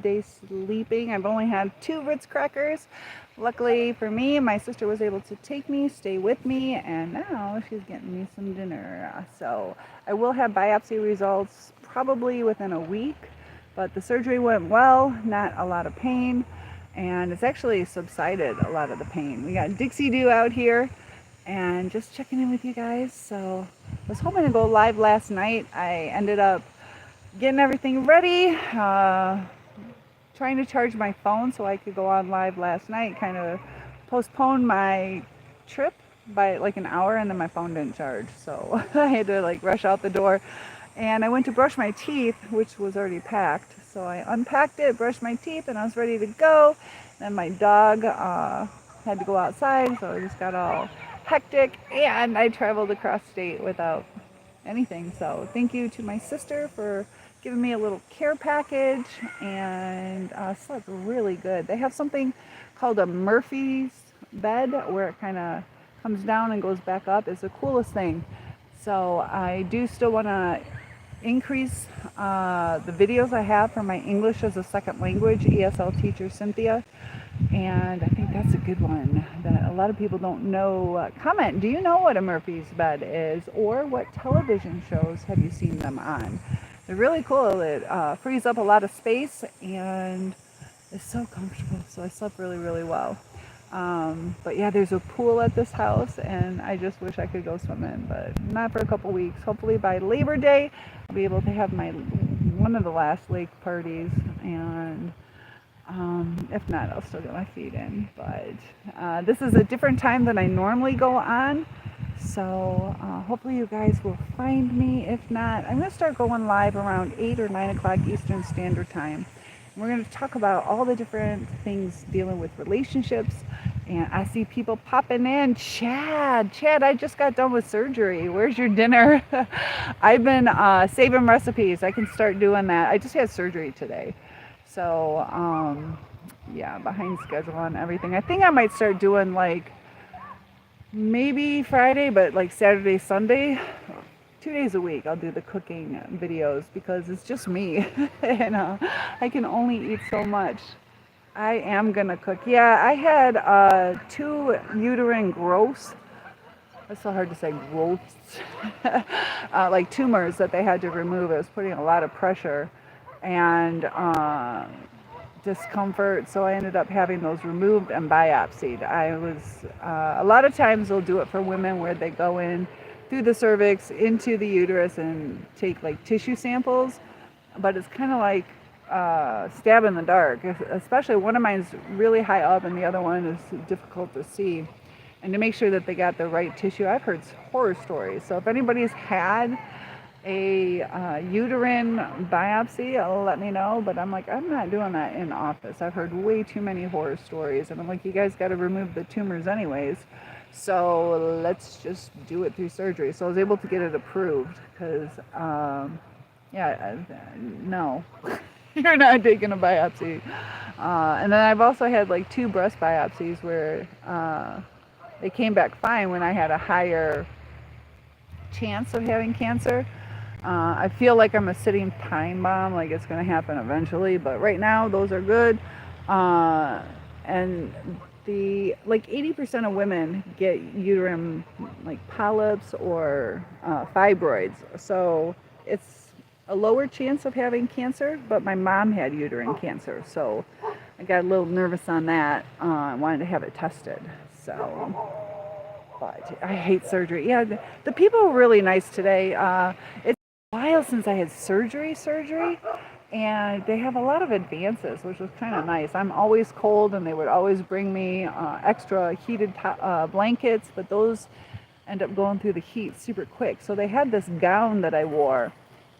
day sleeping. I've only had 2 Ritz crackers. Luckily for me, my sister was able to take me, stay with me, and now she's getting me some dinner. So I will have biopsy results probably within a week, but the surgery went well, not a lot of pain, and it's actually subsided a lot of the pain. We got Dixie Doo out here, and just checking in with you guys. So I was hoping to go live last night. I ended up getting everything ready, trying to charge my phone so I could go on live last night, kind of postponed my trip by like an hour, and then my phone didn't charge, so I had to like rush out the door. And I went to brush my teeth, which was already packed, so I unpacked it, brushed my teeth, and I was ready to go. Then my dog had to go outside, so I just got all hectic, and I traveled across state without anything. So thank you to my sister for giving me a little care package, and slept really good. They have something called a Murphy's bed where it kind of comes down and goes back up. It's the coolest thing. So I do still want to increase the videos I have for my English as a second language ESL teacher Cynthia, and I think that's a good one that a lot of people don't know. Comment, do you know what a Murphy's bed is, or what television shows have you seen them on? They're really cool. It frees up a lot of space and is so comfortable. So I slept really, really well. But yeah, there's a pool at this house, and I just wish I could go swimming, but not for a couple weeks. Hopefully by Labor Day, I'll be able to have one of the last lake parties, and if not, I'll still get my feet in. But this is a different time than I normally go on. So hopefully you guys will find me. If not, I'm going to start going live around 8 or 9 o'clock Eastern Standard Time. And we're going to talk about all the different things dealing with relationships. And I see people popping in. Chad, I just got done with surgery. Where's your dinner? I've been saving recipes. I can start doing that. I just had surgery today. So yeah, behind schedule on everything. I think I might start doing like maybe Friday, but like Saturday, Sunday, 2 days a week I'll do the cooking videos, because it's just me and I can only eat so much. I am gonna cook. Yeah, I had 2 uterine growths. That's so hard to say, growths. Like tumors that they had to remove. It was putting a lot of pressure and discomfort, so I ended up having those removed and biopsied. A lot of times they'll do it for women where they go in through the cervix into the uterus and take like tissue samples, but it's kind of like stab in the dark, especially one of mine's really high up and the other one is difficult to see. And to make sure that they got the right tissue, I've heard horror stories. So if anybody's had a uterine biopsy, let me know. But I'm like, I'm not doing that in office. I've heard way too many horror stories, and I'm like, you guys got to remove the tumors anyways, so let's just do it through surgery. So I was able to get it approved, because no, you're not taking a biopsy. And then I've also had like 2 breast biopsies where they came back fine when I had a higher chance of having cancer. I feel like I'm a sitting time bomb, like it's going to happen eventually, but right now those are good. And the like 80% of women get uterine like polyps or fibroids, so it's a lower chance of having cancer. But my mom had uterine cancer, so I got a little nervous on that. I wanted to have it tested. So, but I hate surgery. Yeah, the people were really nice today. It's a while since I had surgery, and they have a lot of advances, which was kind of nice. I'm always cold, and they would always bring me extra heated blankets, but those end up going through the heat super quick. So they had this gown that I wore,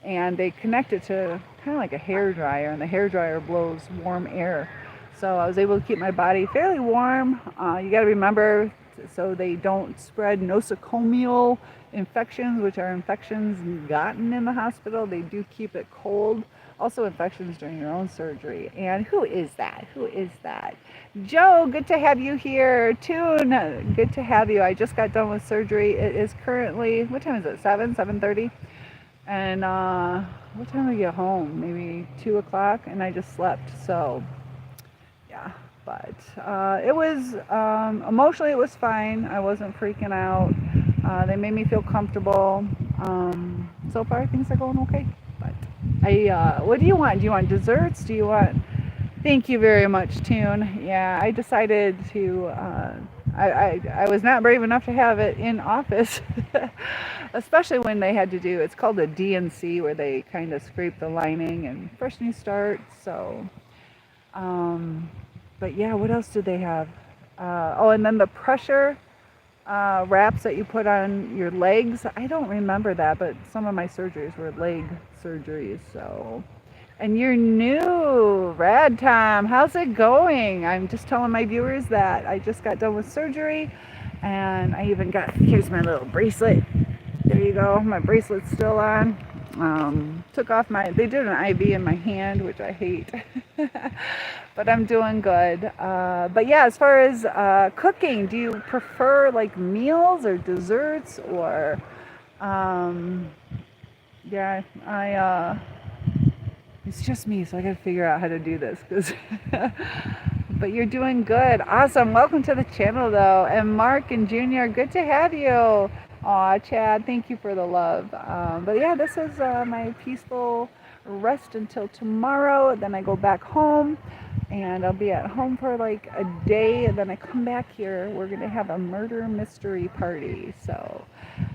and they connect it to kind of like a hair dryer, and the hair dryer blows warm air. So I was able to keep my body fairly warm. You got to remember, so they don't spread nosocomial infections, which are infections gotten in the hospital. They do keep it cold. Also infections during your own surgery. And who is that? Joe, good to have you here. Toon, good to have you. I just got done with surgery. It is currently, what time is it? 7:30? And what time did I get home? Maybe 2 o'clock, and I just slept. So yeah, but it was emotionally it was fine. I wasn't freaking out. They made me feel comfortable. So far things are going okay. But what do you want? Do you want desserts? Do you want? Thank you very much, Tune. Yeah, I decided to. I was not brave enough to have it in office, especially when they had to do. It's called a DNC, where they kind of scrape the lining and fresh new start. So. But yeah, what else did they have? Oh, and then the pressure wraps that you put on your legs. I don't remember that, but some of my surgeries were leg surgeries. So, and you're new, Rad Tom. How's it going? I'm just telling my viewers that I just got done with surgery, and I even got, here's my little bracelet. There you go. My bracelet's still on. Took off they did an IV in my hand, which I hate, but I'm doing good. But yeah, as far as cooking, do you prefer like meals or desserts or, yeah, it's just me, so I gotta figure out how to do this, but you're doing good. Awesome. Welcome to the channel though. And Mark and Junior, good to have you. Aw, Chad, thank you for the love. But yeah, this is my peaceful rest until tomorrow. Then I go back home, and I'll be at home for like a day, and then I come back here. We're gonna have a murder mystery party. So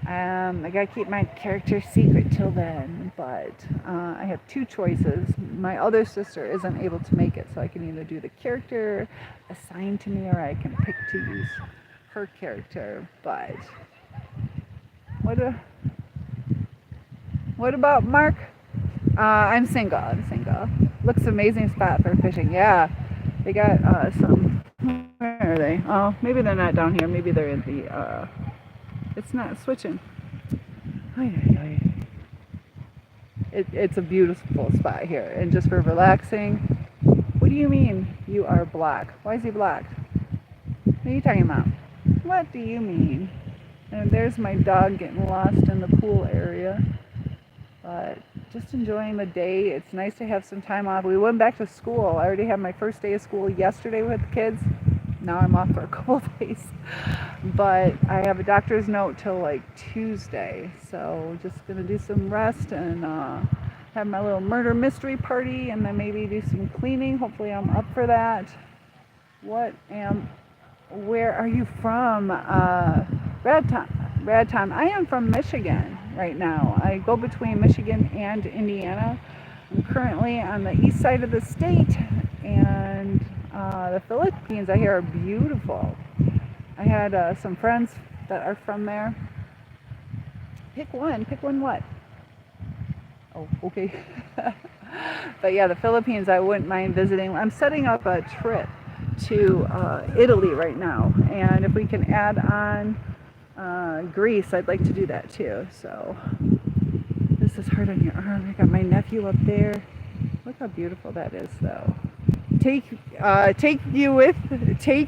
I gotta keep my character secret till then. But I have two choices. My other sister isn't able to make it, so I can either do the character assigned to me, or I can pick to use her character. But what about Mark? I'm single. Looks amazing spot for fishing. Yeah, they got some. Where are they? Oh, maybe they're not down here. Maybe they're in the. It's not switching. It's a beautiful spot here, and just for relaxing. What do you mean you are black? Why is he black? What are you talking about? What do you mean? And there's my dog getting lost in the pool area. But just enjoying the day. It's nice to have some time off. We went back to school. I already had my first day of school yesterday with the kids. Now I'm off for a couple of days. But I have a doctor's note till like Tuesday. So just going to do some rest and have my little murder mystery party, and then maybe do some cleaning. Hopefully I'm up for that. Where are you from? Rad Tom, I am from Michigan right now. I go between Michigan and Indiana. I'm currently on the east side of the state, and the Philippines I hear are beautiful. I had some friends that are from there. Pick one what? Oh, okay. But yeah, the Philippines I wouldn't mind visiting. I'm setting up a trip to Italy right now, and if we can add on Greece, I'd like to do that too. So this is hard on your arm. I got my nephew up there. Look how beautiful that is, though. Take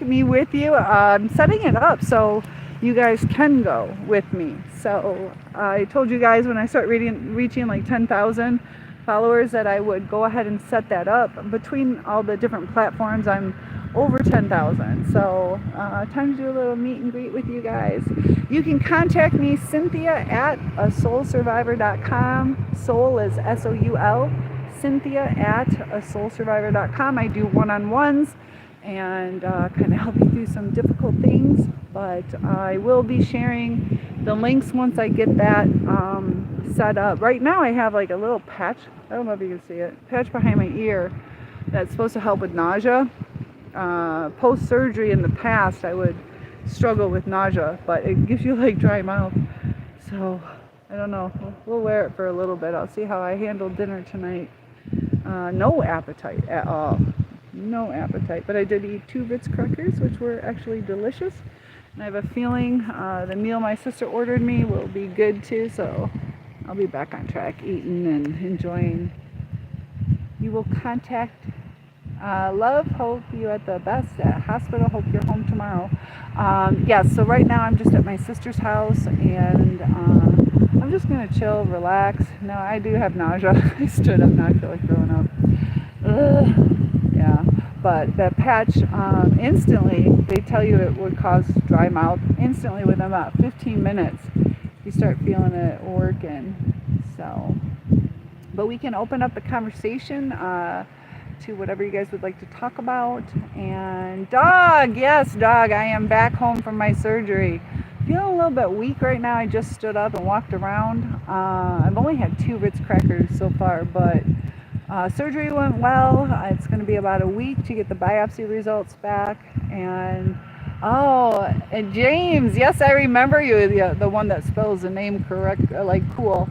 me with you. I'm setting it up so you guys can go with me. So I told you guys when I start reaching like 10,000 followers that I would go ahead and set that up. Between all the different platforms, I'm over 10,000. So time to do a little meet and greet with you guys. You can contact me, Cynthia at asoulsurvivor.com. Soul is SOUL. Cynthia at asoulsurvivor.com. I do one-on-ones and kind of help you through some difficult things. But I will be sharing the links once I get that set up. Right now I have like a little patch. I don't know if you can see it. Patch behind my ear that's supposed to help with nausea. Post-surgery in the past I would struggle with nausea, but it gives you like dry mouth. So I don't know. We'll wear it for a little bit. I'll see how I handle dinner tonight. No appetite at all. No appetite. But I did eat 2 Ritz crackers, which were actually delicious. And I have a feeling the meal my sister ordered me will be good too. So I'll be back on track eating and enjoying. You will contact love, hope you at the best at hospital, hope you're home tomorrow. Yeah, so right now I'm just at my sister's house, and I'm just gonna chill, relax. No, I do have nausea. I stood up now. I feel like throwing up. Ugh. Yeah, but that patch, instantly, they tell you it would cause dry mouth. Instantly, within about 15 minutes, you start feeling it working. So, but we can open up the conversation to whatever you guys would like to talk about. And dog, yes, dog, I am back home from my surgery. Feeling a little bit weak right now. I just stood up and walked around. I've only had 2 Ritz crackers so far, but surgery went well. It's going to be about a week to get the biopsy results back. And and James, yes, I remember you, the one that spells the name correct, like cool.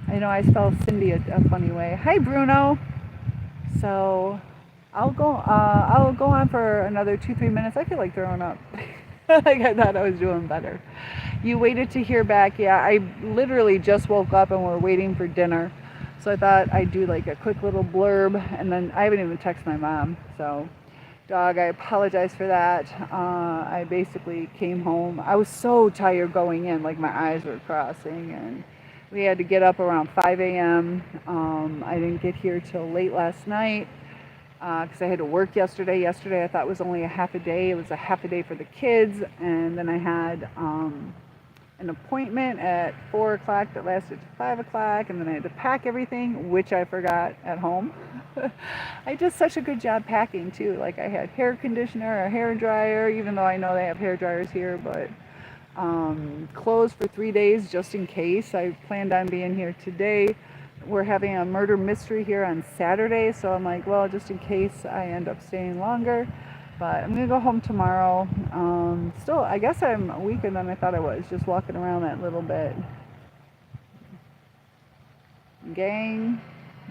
I know I spell Cindy a funny way. Hi, Bruno. So I'll go on for another 2-3 minutes. I feel like throwing up. Like I thought I was doing better. You waited to hear back. Yeah, I literally just woke up and we're waiting for dinner. So I thought I'd do like a quick little blurb, and then I haven't even texted my mom. So dog, I apologize for that. I basically came home. I was so tired going in, like my eyes were crossing, and we had to get up around 5 a.m. I didn't get here till late last night because I had to work yesterday. Yesterday I thought was only a half a day. It was a half a day for the kids, and then I had an appointment at 4 o'clock that lasted to 5 o'clock, and then I had to pack everything, which I forgot at home. I did such a good job packing too. Like I had hair conditioner, a hair dryer, even though I know they have hair dryers here, but clothes for 3 days just in case. I planned on being here today. We're having a murder mystery here on Saturday, so I'm like, well, just in case I end up staying longer. But I'm gonna go home tomorrow. Still, I guess I'm weaker than I thought I was, just walking around that little bit. Gang,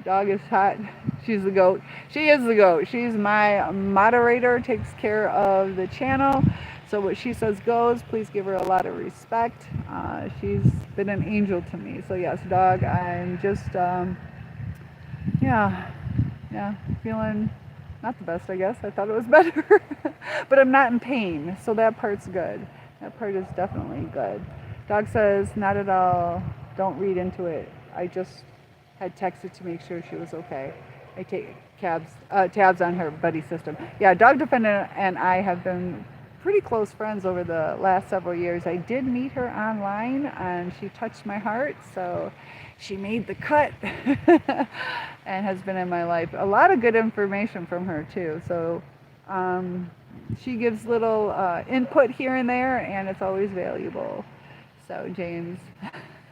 dog is hot. She's the goat. She is the goat. She's my moderator, takes care of the channel. So what she says goes. Please give her a lot of respect. She's been an angel to me. So yes, dog, I'm just, yeah, feeling not the best, I guess. I thought it was better. But I'm not in pain, so that part's good. That part is definitely good. Dog says, not at all. Don't read into it. I just had texted to make sure she was okay. I take tabs on her buddy system. Yeah, Dog Defendant and I have been pretty close friends over the last several years. I did meet her online, and she touched my heart, so she made the cut and has been in my life. A lot of good information from her too. So she gives little input here and there, and it's always valuable. So James,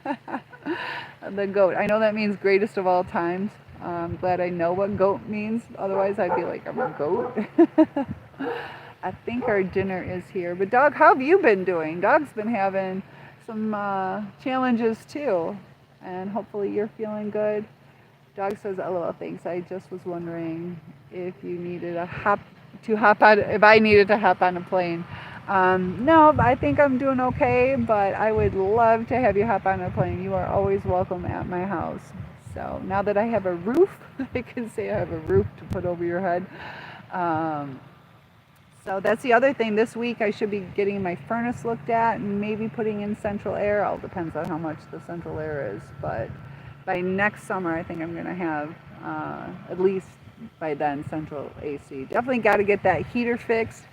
the goat. I know that means greatest of all times. I'm glad I know what goat means. Otherwise, I'd be like, I'm a goat. I think our dinner is here. But dog, how have you been doing? Dog's been having some challenges too. And hopefully you're feeling good. Dog says, LOL, thanks. I just was wondering if you needed if I needed to hop on a plane. No, I think I'm doing okay, but I would love to have you hop on a plane. You are always welcome at my house. So now that I have a roof, I can say I have a roof to put over your head. So that's the other thing. This week I should be getting my furnace looked at and maybe putting in central air. All depends on how much the central air is. But by next summer, I think I'm going to have, at least by then, central AC. Definitely got to get that heater fixed.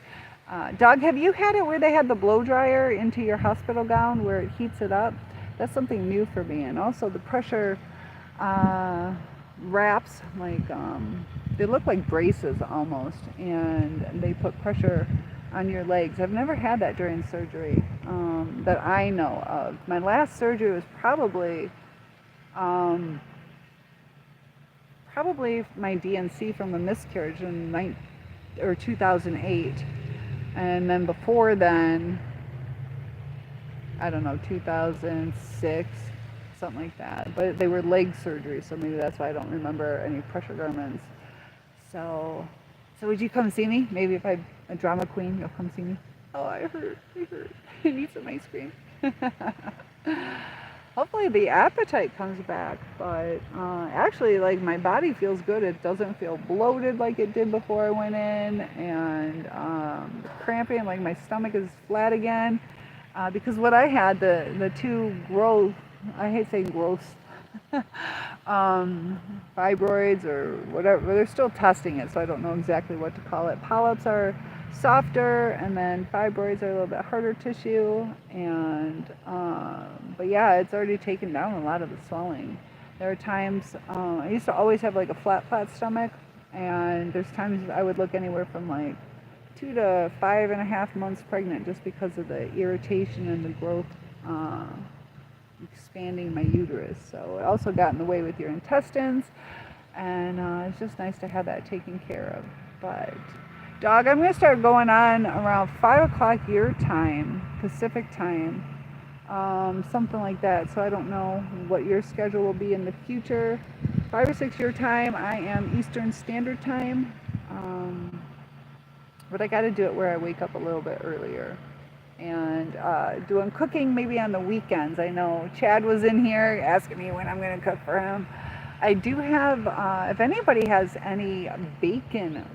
Doug, have you had it where they had the blow dryer into your hospital gown where it heats it up? That's something new for me. And also the pressure wraps, like they look like braces almost, and they put pressure on your legs. I've never had that during surgery that I know of. My last surgery was probably my DNC from a miscarriage in 2008, and then before then, I don't know, 2006, something like that. But they were leg surgeries, so maybe that's why I don't remember any pressure garments. So would you come see me? Maybe if I'm a drama queen, you'll come see me. Oh, I hurt. I need some ice cream. Hopefully the appetite comes back, but actually, like, my body feels good. It doesn't feel bloated like it did before I went in, and cramping, like my stomach is flat again, because what I had, the two growth I hate saying growth, fibroids or whatever. They're still testing it, so I don't know exactly what to call it. Polyps are softer, and then fibroids are a little bit harder tissue. And but yeah, it's already taken down a lot of the swelling. There are times I used to always have like a flat stomach, and there's times I would look anywhere from like 2 to 5.5 months pregnant just because of the irritation and the growth. Expanding my uterus. So it also got in the way with your intestines, and it's just nice to have that taken care of. But dog, I'm going to start going on around 5 o'clock your time, Pacific time, something like that. So I don't know what your schedule will be in the future. 5 or 6 your time. I am Eastern Standard Time, but I got to do it where I wake up a little bit earlier. And doing cooking maybe on the weekends. I know Chad was in here asking me when I'm going to cook for him. I do have, if anybody has any bacon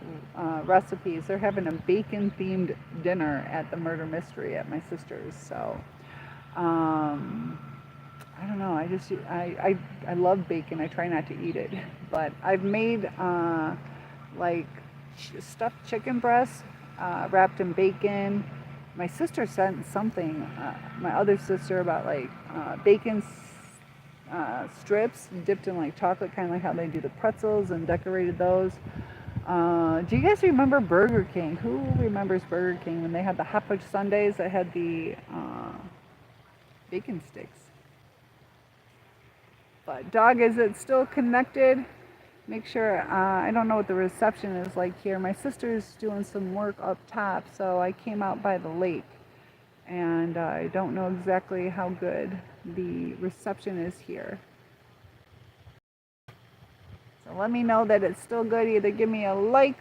recipes, they're having a bacon themed dinner at the Murder Mystery at my sister's. So I don't know, I love bacon. I try not to eat it, but I've made like stuffed chicken breasts wrapped in bacon. My sister sent something, my other sister, about like bacon strips dipped in like chocolate, kind of like how they do the pretzels, and decorated those. Do you guys remember Burger King? Who remembers Burger King when they had the hot fudge sundaes that had the bacon sticks? But dog, is it still connected? Make sure, I don't know what the reception is like here. My sister's doing some work up top, so I came out by the lake. And I don't know exactly how good the reception is here. So let me know that it's still good. Either give me a like.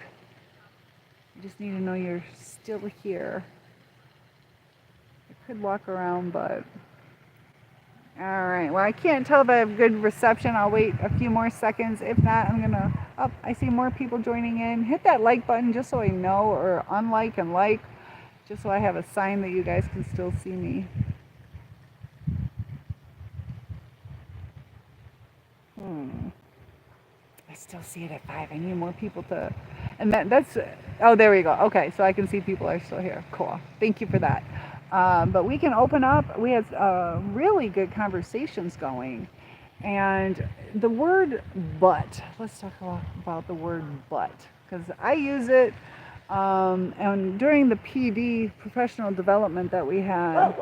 I just need to know you're still here. I could walk around, but... Alright, well, I can't tell if I have good reception. I'll wait a few more seconds. If not, I'm gonna, I see more people joining in. Hit that like button just so I know, or unlike and like, just so I have a sign that you guys can still see me. I still see it at 5. I need more people to, and that's, oh, there we go. Okay, so I can see people are still here. Cool. Thank you for that. But we can open up. We had really good conversations going. And the word but, let's talk about the word but, because I use it, and during the PD, professional development, that we had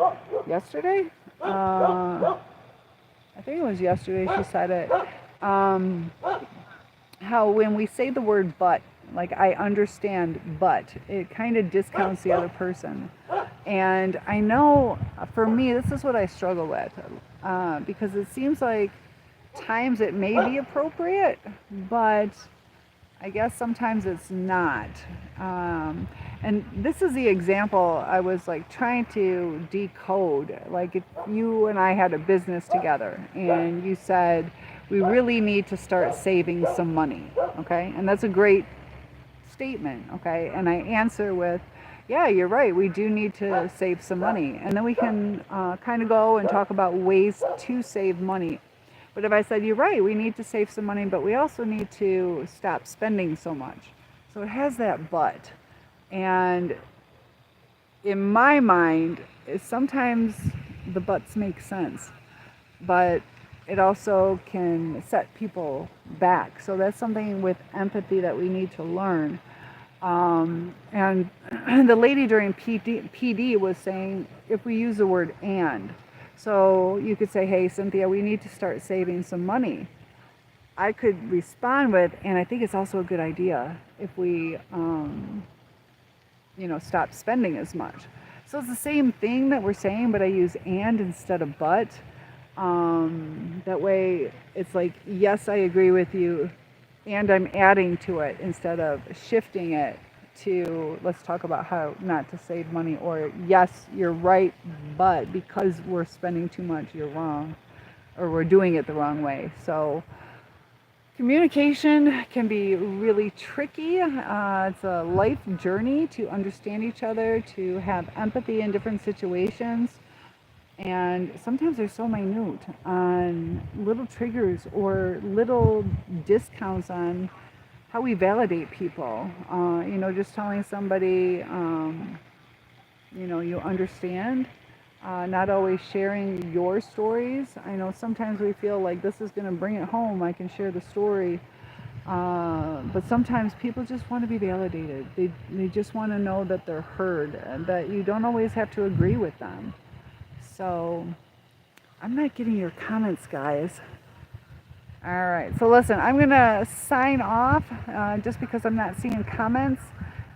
yesterday, I think it was yesterday she said it, how when we say the word but, like I understand but, it kind of discounts the other person. And I know for me, this is what I struggle with, because it seems like times it may be appropriate, but I guess sometimes it's not. And this is the example I was like trying to decode. Like if you and I had a business together and you said, we really need to start saving some money, okay? And that's a great statement, okay? And I answer with, yeah, you're right, we do need to save some money. And then we can kind of go and talk about ways to save money. But if I said, you're right, we need to save some money, but we also need to stop spending so much. So it has that but. And in my mind, sometimes the buts make sense, but it also can set people back. So that's something with empathy that we need to learn. And the lady during PD was saying, if we use the word and, so you could say, hey, Cynthia, we need to start saving some money. I could respond with, and I think it's also a good idea if we, stop spending as much. So it's the same thing that we're saying, but I use and instead of but. That way it's like, yes, I agree with you, and I'm adding to it instead of shifting it to, let's talk about how not to save money, or yes, you're right, but because we're spending too much, you're wrong, or we're doing it the wrong way. So communication can be really tricky. It's a life journey to understand each other, to have empathy in different situations. And sometimes they're so minute on little triggers or little discounts on how we validate people. Just telling somebody, you understand. Not always sharing your stories. I know sometimes we feel like this is going to bring it home. I can share the story. But sometimes people just want to be validated. They just want to know that they're heard and that you don't always have to agree with them. So I'm not getting your comments, guys. All right. So listen, I'm going to sign off just because I'm not seeing comments.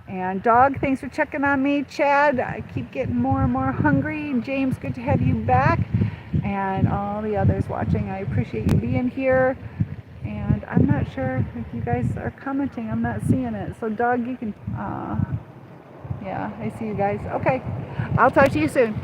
And Dog, thanks for checking on me. Chad, I keep getting more and more hungry. James, good to have you back. And all the others watching, I appreciate you being here. And I'm not sure if you guys are commenting. I'm not seeing it. So Dog, you can, yeah, I see you guys. Okay. I'll talk to you soon.